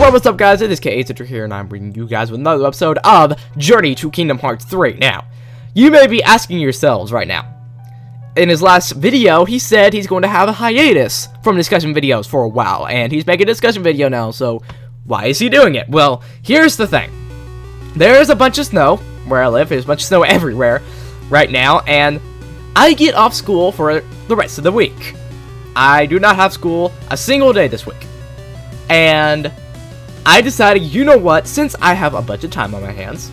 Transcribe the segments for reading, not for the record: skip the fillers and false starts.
Yo, what's up guys, it is LightzGaming here, and I'm bringing you guys with another episode of Journey to Kingdom Hearts 3. Now, you may be asking yourselves right now, in his last video, he said he's going to have a hiatus from discussion videos for a while, and he's making a discussion video now, so why is he doing it? Well, here's the thing. There's a bunch of snow where I live, there's a bunch of snow everywhere right now, and I get off school for the rest of the week. I do not have school a single day this week, and I decided, you know what, since I have a bunch of time on my hands,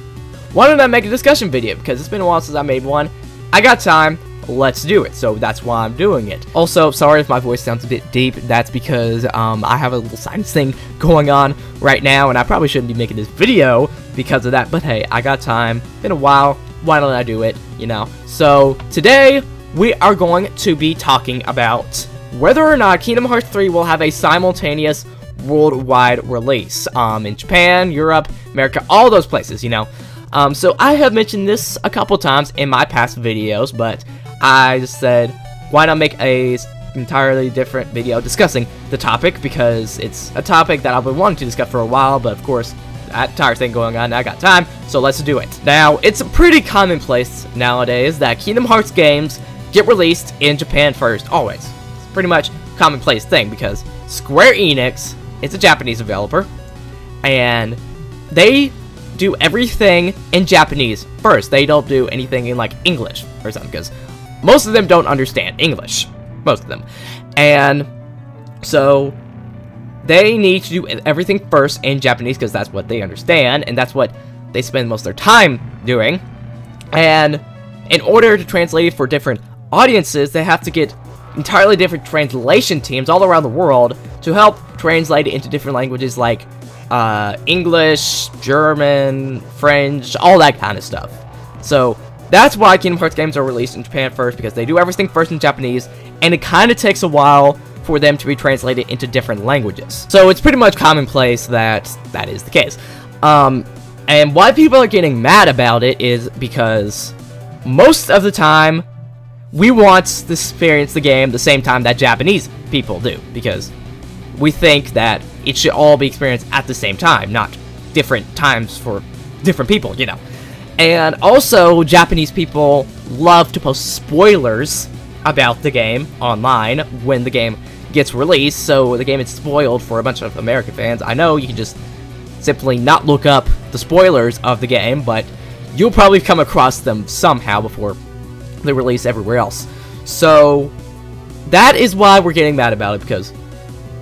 why don't I make a discussion video, because it's been a while since I made one. I got time, let's do it, so that's why I'm doing it. Also, sorry if my voice sounds a bit deep, that's because I have a little science thing going on right now, and I probably shouldn't be making this video because of that, but hey, I got time, been a while, why don't I do it, you know? So, today, we are going to be talking about whether or not Kingdom Hearts 3 will have a simultaneous worldwide release in Japan, Europe, America, all those places, you know. So I have mentioned this a couple times in my past videos, but I just said, why not make a entirely different video discussing the topic, because it's a topic that I've been wanting to discuss for a while, but of course, that entire thing going on, I got time, so let's do it. Now, it's pretty commonplace nowadays that Kingdom Hearts games get released in Japan first, always. It's pretty much a commonplace thing, because Square Enix, it's a Japanese developer, and they do everything in Japanese first. They don't do anything in, like, English or something, because most of them don't understand English. Most of them. And so they need to do everything first in Japanese, because that's what they understand, and that's what they spend most of their time doing. And in order to translate it for different audiences, they have to get entirely different translation teams all around the world to help translate it into different languages like English, German, French, all that kind of stuff. So that's why Kingdom Hearts games are released in Japan first, because they do everything first in Japanese, and it kind of takes a while for them to be translated into different languages. So it's pretty much commonplace that that is the case. And why people are getting mad about it is because most of the time we want to experience the game the same time that Japanese people do, because we think that it should all be experienced at the same time, not different times for different people, you know. And also, Japanese people love to post spoilers about the game online when the game gets released, so the game is spoiled for a bunch of American fans. I know you can just simply not look up the spoilers of the game, but you'll probably come across them somehow before they release everywhere else. So that is why we're getting mad about it, because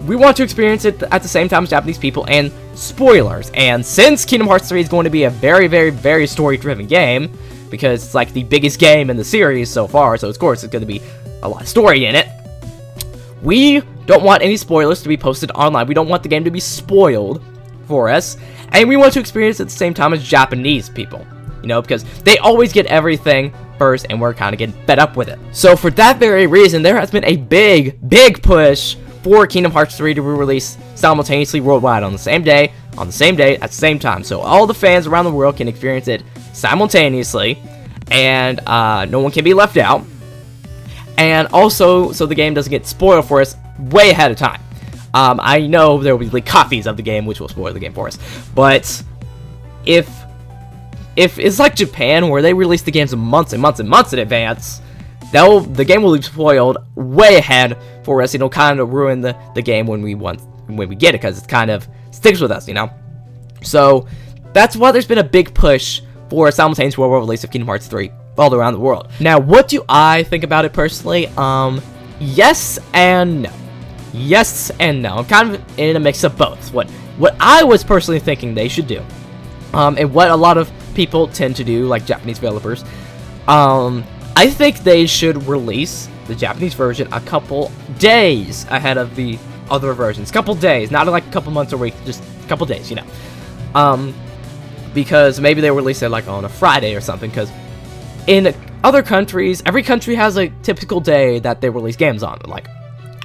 we want to experience it at the same time as Japanese people, and spoilers. And since Kingdom Hearts 3 is going to be a very, very, very story-driven game, because it's like the biggest game in the series so far, so of course it's going to be a lot of story in it, we don't want any spoilers to be posted online. We don't want the game to be spoiled for us, and we want to experience it at the same time as Japanese people, you know, because they always get everything first, and we're kind of getting fed up with it. So for that very reason, there has been a big, big push for Kingdom Hearts 3 to be released simultaneously worldwide on the same day, at the same time, so all the fans around the world can experience it simultaneously, and no one can be left out, and also so the game doesn't get spoiled for us way ahead of time. I know there will be leaked copies of the game which will spoil the game for us, but if it's like Japan, where they release the games months and months and months in advance, the game will be spoiled way ahead for us. It'll kind of ruin the game when we get it, because it kind of sticks with us, you know. So that's why there's been a big push for a simultaneous worldwide release of Kingdom Hearts 3 all around the world. Now, what do I think about it personally? Yes and no. Yes and no. I'm kind of in a mix of both. What I was personally thinking they should do, and what a lot of people tend to do, like Japanese developers, I think they should release the Japanese version a couple days ahead of the other versions. Couple days, not like a couple months or weeks, just a couple days, you know. Because maybe they release it like on a Friday or something, because in other countries, every country has a typical day that they release games on. Like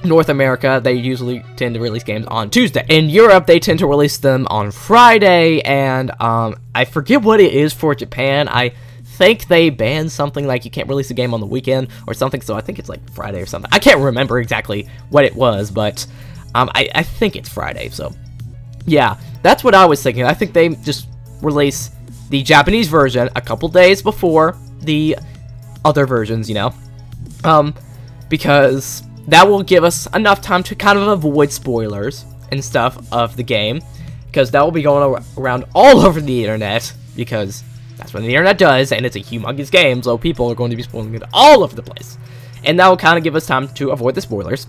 North America, they usually tend to release games on Tuesday. In Europe, they tend to release them on Friday, and I forget what it is for Japan. I think they banned something like you can't release a game on the weekend or something, so I think it's like Friday or something. I can't remember exactly what it was, but I think it's Friday, so Yeah, that's what I was thinking. I think they just release the Japanese version a couple days before the other versions, you know, because that will give us enough time to kind of avoid spoilers and stuff of the game, because that will be going around all over the internet, because that's what the internet does, and it's a humongous game, so people are going to be spoiling it all over the place, and that will kind of give us time to avoid the spoilers.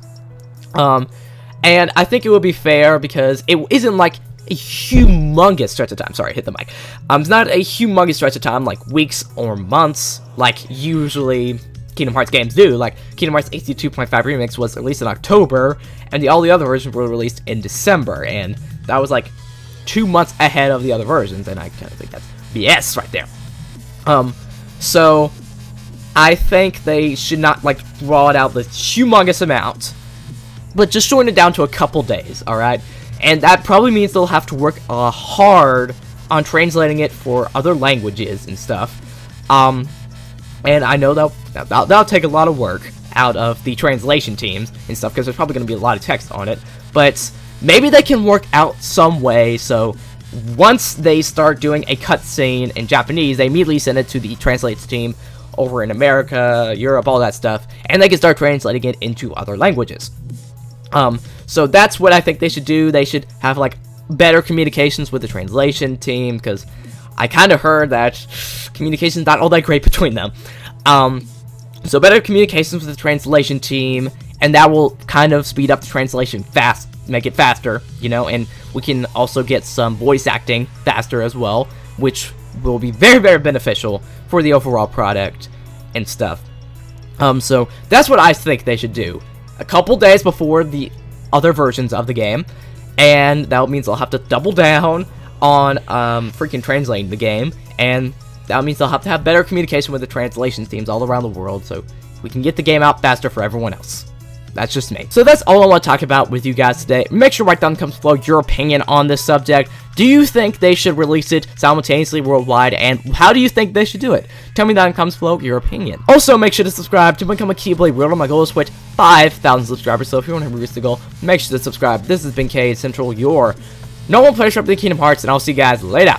And I think it would be fair, because it isn't like a humongous stretch of time. Sorry, hit the mic. It's not a humongous stretch of time, like weeks or months, like usually Kingdom Hearts games do. Like, Kingdom Hearts HD 2.5 Remix was released in October, and all the other versions were released in December, and that was like 2 months ahead of the other versions, and I kind of think that's BS right there. So I think they should not, like, draw it out this humongous amount, but just shorten it down to a couple days, alright? And that probably means they'll have to work hard on translating it for other languages and stuff. And I know that'll take a lot of work out of the translation teams and stuff, because there's probably going to be a lot of text on it. But maybe they can work out some way, so once they start doing a cutscene in Japanese, they immediately send it to the translates team over in America, Europe, all that stuff, and they can start translating it into other languages. So that's what I think they should do. They should have, like, better communications with the translation team, because I kind of heard that communication's not all that great between them. So better communications with the translation team, and that will kind of speed up the translation make it faster, you know, and we can also get some voice acting faster as well, which will be very, very beneficial for the overall product and stuff. So that's what I think they should do. A couple days before the other versions of the game, and that means they'll have to double down on freaking translating the game, and that means they'll have to have better communication with the translation teams all around the world, so we can get the game out faster for everyone else. That's just me. So that's all I want to talk about with you guys today. Make sure to write down in the comments below your opinion on this subject. Do you think they should release it simultaneously worldwide, and how do you think they should do it? Tell me that in the comments below your opinion. Also, make sure to subscribe to become a Keyblade Wielder. My goal is to hit 5,000 subscribers, so if you want to reach the goal, make sure to subscribe. This has been ValveCentral, your normal player shop of the Kingdom Hearts, and I'll see you guys later.